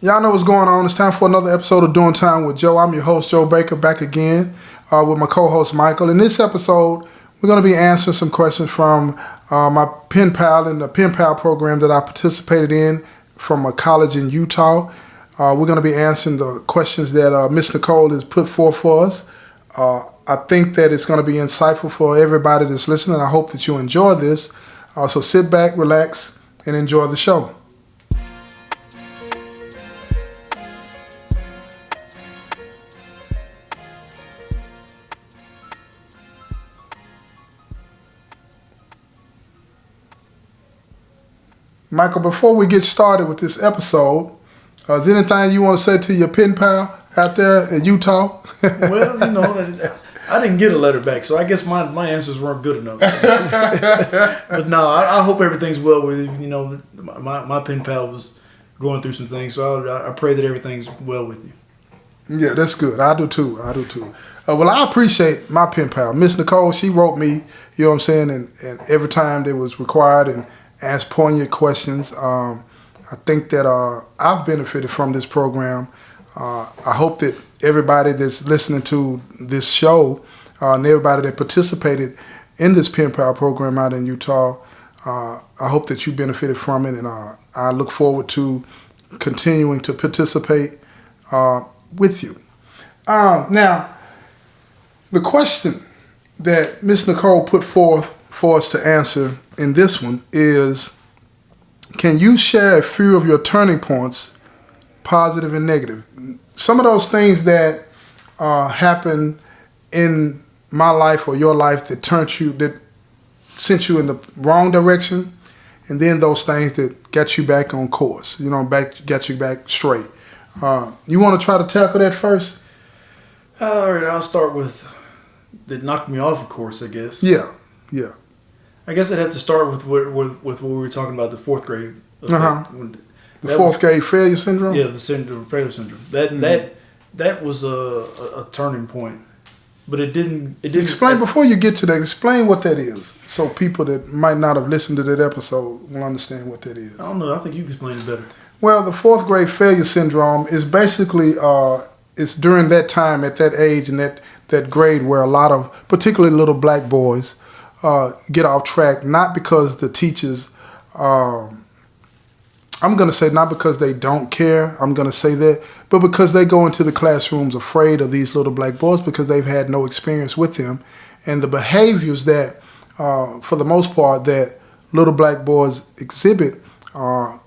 Y'all know what's going on. It's time for another episode of Doing Time with Joe. I'm your host, Joe Baker, back again with my co-host, Michael. In this episode, we're going to be answering some questions from my pen pal in the pen pal program that I participated in from a college in Utah. We're going to be answering the questions that Miss Nicole has put forth for us. I think that it's going to be insightful for everybody that's listening. I hope that you enjoy this. So sit back, relax, and enjoy the show. Michael, before we get started with this episode, is there anything you want to say to your pen pal out there in Utah? Well, I didn't get a letter back, so I guess my answers weren't good enough. But no, I hope everything's well with you. You know, my pen pal was going through some things, so I pray that everything's well with you. Yeah, that's good. I do too. Well, I appreciate my pen pal. Miss Nicole, she wrote me, you know what I'm saying, and every time that was required and asked poignant questions. I think that I've benefited from this program. I hope that everybody that's listening to this show and everybody that participated in this pen pal program out in Utah, I hope that you benefited from it, and I look forward to continuing to participate with you. Now, the question that Miss Nicole put forth for us to answer in this one is, can you share a few of your turning points, positive and negative? Some of those things that happened in my life or your life that sent you in the wrong direction, and then those things that got you back on course, got you back straight. You want to try to tackle that first? All right, I'll start with that knocked me off of course, I guess. Yeah. I guess I'd have to start with what we were talking about, the fourth grade. The fourth grade failure syndrome? Yeah, the failure syndrome. That was a turning point. But it didn't explain, before you get to that, explain what that is, so people that might not have listened to that episode will understand what that is. I don't know. I think you can explain it better. Well, the fourth grade failure syndrome is basically, it's during that time, at that age, and that grade where a lot of, particularly little black boys, get off track, not because the teachers, I'm going to say not because they don't care, I'm going to say that, but because they go into the classrooms afraid of these little black boys because they've had no experience with them. And the behaviors that, for the most part, that little black boys exhibit are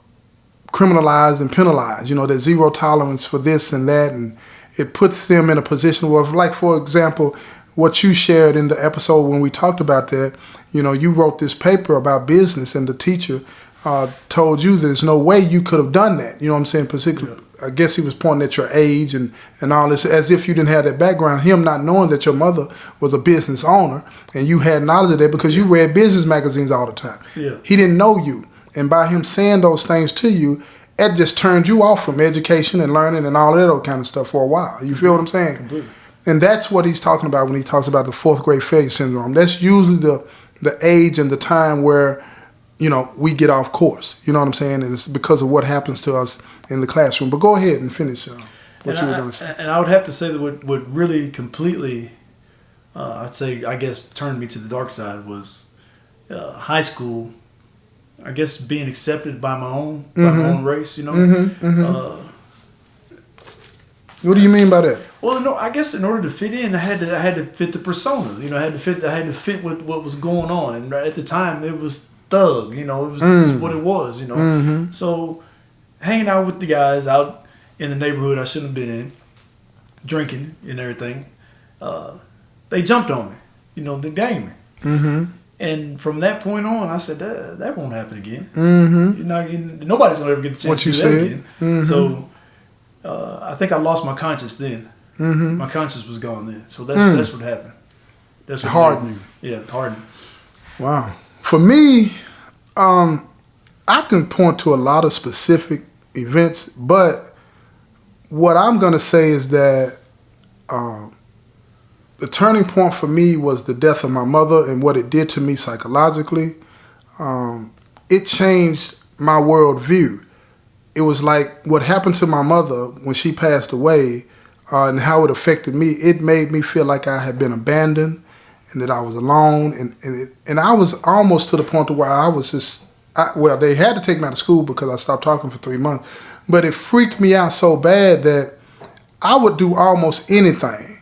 criminalized and penalized. There's zero tolerance for this and that, and it puts them in a position where, like, for example, what you shared in the episode when we talked about that, you wrote this paper about business, and the teacher told you there's no way you could have done that. You know what I'm saying? Particularly, I guess he was pointing at your age and all this, as if you didn't have that background. Him not knowing that your mother was a business owner and you had knowledge of that because you read business magazines all the time. Yeah. He didn't know you. And by him saying those things to you, it just turned you off from education and learning and all that kind of stuff for a while. You feel what I'm saying? Completely. And that's what he's talking about when he talks about the fourth grade failure syndrome. That's usually the age and the time where, we get off course. You know what I'm saying? And it's because of what happens to us in the classroom. But go ahead and finish what you were going to say. And I would have to say that what really completely, I guess, turned me to the dark side was high school. I guess being accepted by my own race, What do you mean by that? Well, no, I guess in order to fit in, I had to fit the persona. I had to fit with what was going on. And at the time, it was thug. It was what it was. So hanging out with the guys out in the neighborhood I shouldn't have been in, drinking and everything, they jumped on me. They ganged me. Mm-hmm. And from that point on, I said that won't happen again. Mm-hmm. Nobody's gonna ever get the chance to do that again. Mm-hmm. So. I think I lost my conscience then. Mm-hmm. My conscience was gone then. So that's what happened. That's what hardened you. Yeah, hardened. Wow. For me, I can point to a lot of specific events, but what I'm going to say is that the turning point for me was the death of my mother and what it did to me psychologically. It changed my worldview. it was like what happened to my mother when she passed away, and how it affected me. It made me feel like I had been abandoned and that I was alone, and I was almost to the point where I was just. Well, they had to take me out of school because I stopped talking for 3 months, but it freaked me out so bad that I would do almost anything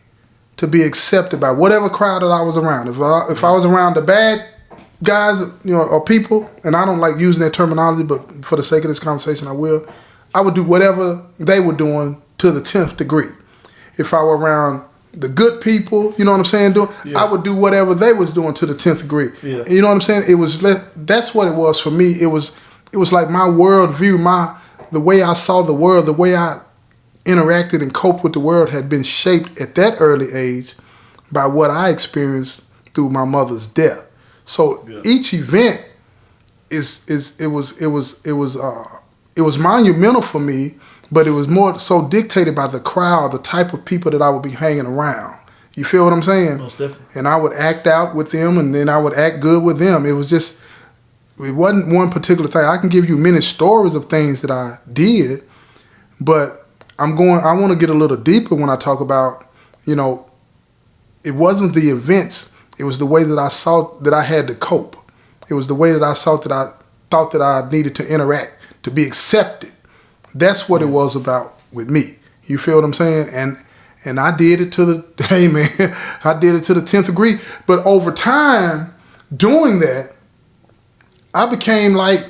to be accepted by whatever crowd that I was around. If I was around the bad guys, or people, and I don't like using that terminology, but for the sake of this conversation, I will. I would do whatever they were doing to the 10th degree. If I were around the good people, you know what I'm saying, I would do whatever they was doing to the 10th degree. Yeah. You know what I'm saying? That's what it was for me. It was like my worldview, the way I saw the world, the way I interacted and coped with the world had been shaped at that early age by what I experienced through my mother's death. So each event it was monumental for me, but it was more so dictated by the crowd, the type of people that I would be hanging around. You feel what I'm saying? Most definitely. And I would act out with them, and then I would act good with them. It wasn't one particular thing. I can give you many stories of things that I did, but I want to get a little deeper when I talk about, it wasn't the events. It was the way that I saw that I had to cope. It was the way that I saw that I thought that I needed to interact, to be accepted. That's what it was about with me. You feel what I'm saying? And I did it to the, hey man, I did it to the 10th degree. But over time, doing that, I became like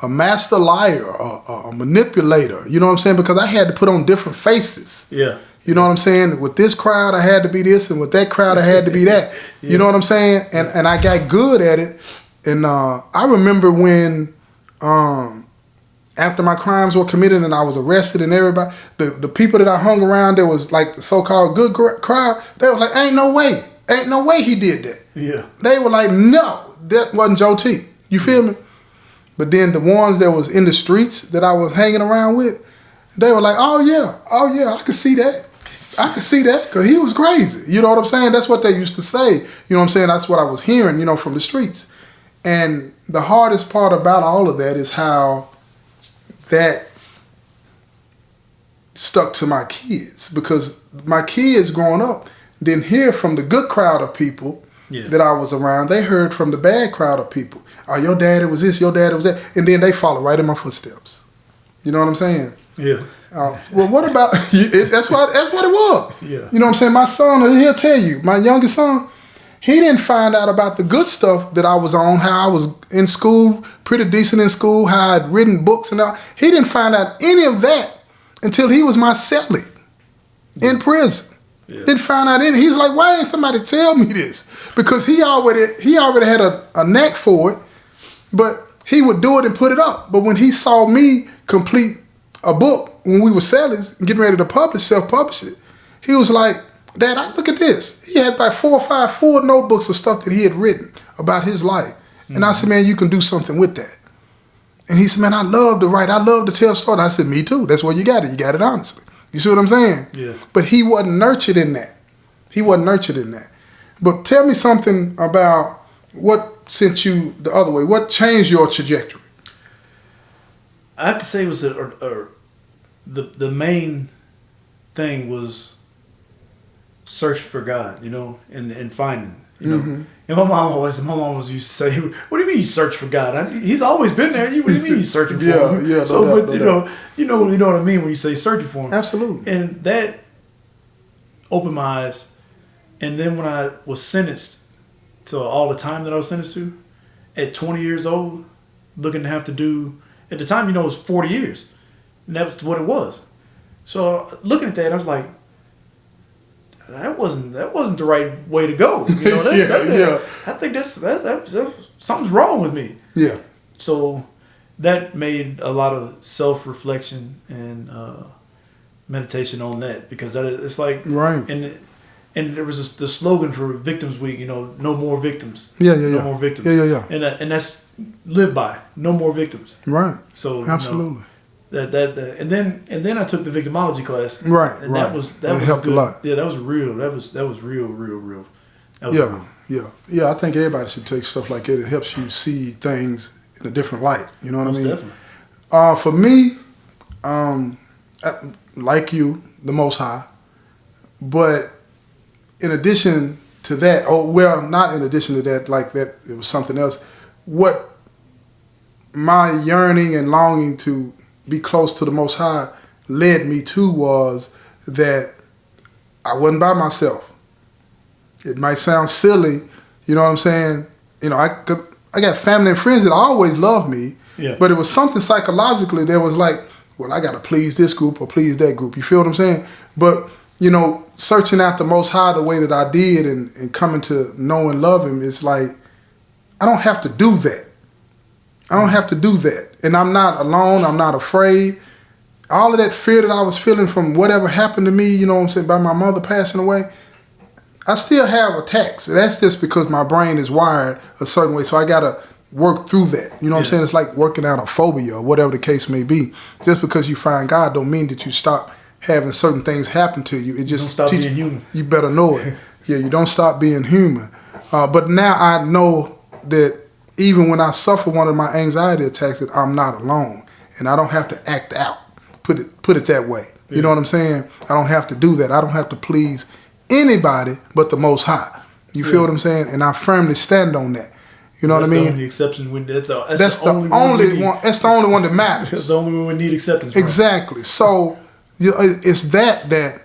a master liar, a manipulator. You know what I'm saying? Because I had to put on different faces. Yeah. You know what I'm saying? With this crowd, I had to be this, and with that crowd, I had to be that. Yeah. You know what I'm saying? And I got good at it. And I remember when, after my crimes were committed and I was arrested and everybody, the people that I hung around, there was like the so-called good crowd, they were like, ain't no way he did that. Yeah. They were like, no, that wasn't Joe T. You feel me? But then the ones that was in the streets that I was hanging around with, they were like, oh yeah, I could see that. I could see that because he was crazy. You know what I'm saying? That's what they used to say. You know what I'm saying? That's what I was hearing, from the streets. And the hardest part about all of that is how that stuck to my kids, because my kids growing up didn't hear from the good crowd of people that I was around. They heard from the bad crowd of people. Oh, your daddy was this, your daddy was that. And then they follow right in my footsteps. You know what I'm saying? Yeah. Well, what about, that's what it was. Yeah. You know what I'm saying? My son, he'll tell you, my youngest son, he didn't find out about the good stuff that I was on, how I was in school, pretty decent in school, how I'd written books and all. He didn't find out any of that until he was my cellie in prison. Yeah. Didn't find out any. He was like, why didn't somebody tell me this? Because he already had a knack for it, but he would do it and put it up. But when he saw me complete a book when we were cellies and getting ready to self-publish it, he was like, Dad, look at this. He had about 4 or 5 full notebooks of stuff that he had written about his life. Mm-hmm. And I said, man, you can do something with that. And he said, man, I love to write. I love to tell stories. I said, me too. That's where you got it. You got it honestly. You see what I'm saying? Yeah. But he wasn't nurtured in that. But tell me something about what sent you the other way. What changed your trajectory? I have to say it was the main thing was search for God, and finding, Mm-hmm. And my mom always used to say, "What do you mean you search for God? He's always been there. What do you mean you searching for him?" Yeah. So, you know what I mean when you say searching for him. Absolutely. And that opened my eyes. And then when I was sentenced to all the time that I was sentenced to, at 20 years old, looking to have to do, at the time, it was 40 years, and that was what it was. So looking at that, I was like, that wasn't the right way to go. I think that's something's wrong with me. Yeah. So that made a lot of self-reflection and meditation on that, because it's like, right. And there was the slogan for Victims Week, no more victims. No more victims. Yeah. And that's live by, no more victims. Right. So absolutely. And then I took the victimology class. Right. And that was helped good. a lot. Yeah, that was real. That was real. That was real. Yeah. I think everybody should take stuff like that. It helps you see things in a different light. You know what I mean? Definitely. For me, like you, the Most High. But in addition to that, not in addition to that, like that, it was something else. What my yearning and longing to be close to the Most High led me to was that I wasn't by myself. It might sound silly, you know what I'm saying? You know, I got family and friends that always loved me, but it was something psychologically that was like, well, I got to please this group or please that group. You feel what I'm saying? But, you know, searching out the Most High the way that I did and coming to know and love Him, it's like, I don't have to do that. I don't have to do that. And I'm not alone. I'm not afraid. All of that fear that I was feeling from whatever happened to me, you know what I'm saying, by my mother passing away, I still have attacks. That's just because my brain is wired a certain way. So I got to work through that. You know what I'm saying? It's like working out a phobia or whatever the case may be. Just because you find God don't mean that you stop having certain things happen to you. It just don't stop being human. You better know it. Yeah, you don't stop being human. But now I know that even when I suffer one of my anxiety attacks, that I'm not alone. And I don't have to act out. Put it that way. You know what I'm saying? I don't have to do that. I don't have to please anybody but the Most High. You feel what I'm saying? And I firmly stand on that. You know what I mean? That's the only exception. That's the only one. That's the only one that matters. That's the only one we need acceptance from. Exactly. So you know, it's that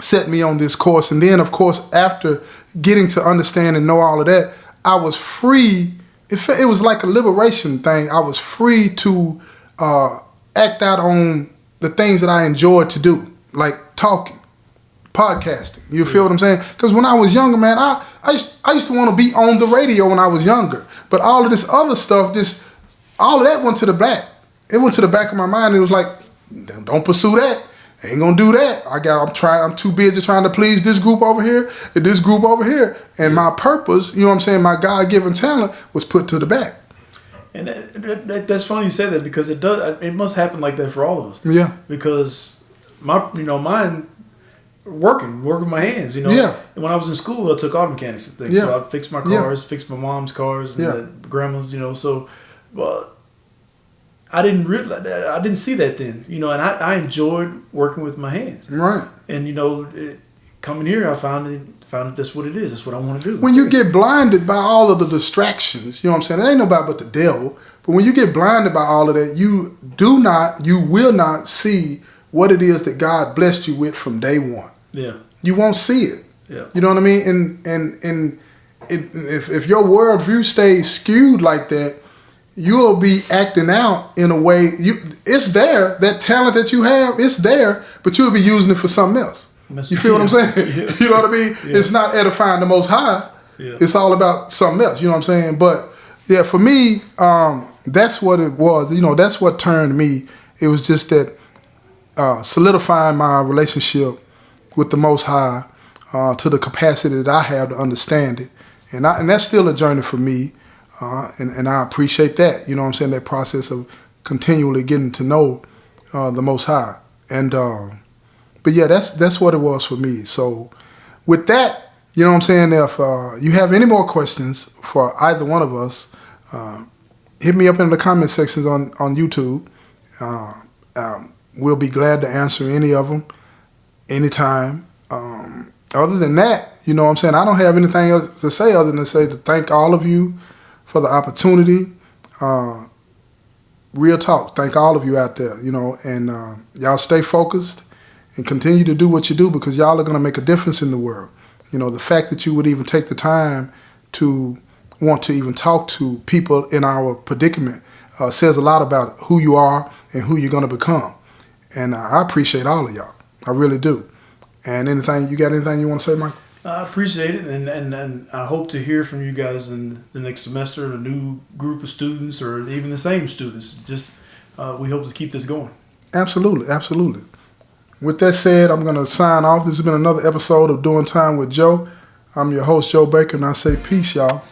set me on this course. And then, of course, after getting to understand and know all of that, I was free. It was like a liberation thing. I was free to act out on the things that I enjoyed to do, like talking, podcasting. You feel what I'm saying? Because when I was younger, man, I used to want to be on the radio when I was younger. But all of this other stuff, all of that went to the back. It went to the back of my mind. It was like, don't pursue that. Ain't gonna do that. I'm too busy trying to please this group over here and this group over here. And my purpose, you know what I'm saying, my God-given talent was put to the back. And that's funny you say that, because it does. It must happen like that for all of us. Yeah. Because mine working with my hands. You know. Yeah. And when I was in school, I took auto mechanics and things. Yeah. So I fixed my cars, fixed my mom's cars, and grandma's. You know. So, I didn't see that then. You know, and I enjoyed working with my hands. Right. And you know, coming here, I found that that's what it is. That's what I want to do. When you get blinded by all of the distractions, you know what I'm saying? It ain't nobody but the devil. But when you get blinded by all of that, you will not see what it is that God blessed you with from day one. Yeah. You won't see it. Yeah. You know what I mean? And if your worldview stays skewed like that, you'll be acting out in a way. It's there. That talent that you have, it's there, but you'll be using it for something else. You feel what I'm saying? Yeah. You know what I mean? Yeah. It's not edifying the Most High. Yeah. It's all about something else. You know what I'm saying? But yeah, for me, that's what it was. You know, that's what turned me. It was just that solidifying my relationship with the Most High to the capacity that I have to understand it, and that's still a journey for me. And I appreciate that. You know what I'm saying? That process of continually getting to know the Most High. And but yeah, that's what it was for me. So with that, you know what I'm saying? If you have any more questions for either one of us, hit me up in the comment sections on YouTube. We'll be glad to answer any of them anytime. Other than that, you know what I'm saying? I don't have anything else to say other than to thank all of you for the opportunity. Real talk. Thank all of you out there, you know, and y'all stay focused and continue to do what you do, because y'all are going to make a difference in the world. You know, the fact that you would even take the time to want to even talk to people in our predicament says a lot about who you are and who you're going to become. And I appreciate all of y'all. I really do. And you got anything you want to say, Mike? I appreciate it, and I hope to hear from you guys in the next semester, a new group of students, or even the same students. Just we hope to keep this going. Absolutely, absolutely. With that said, I'm going to sign off. This has been another episode of Doing Time with Joe. I'm your host, Joe Baker, and I say peace, y'all.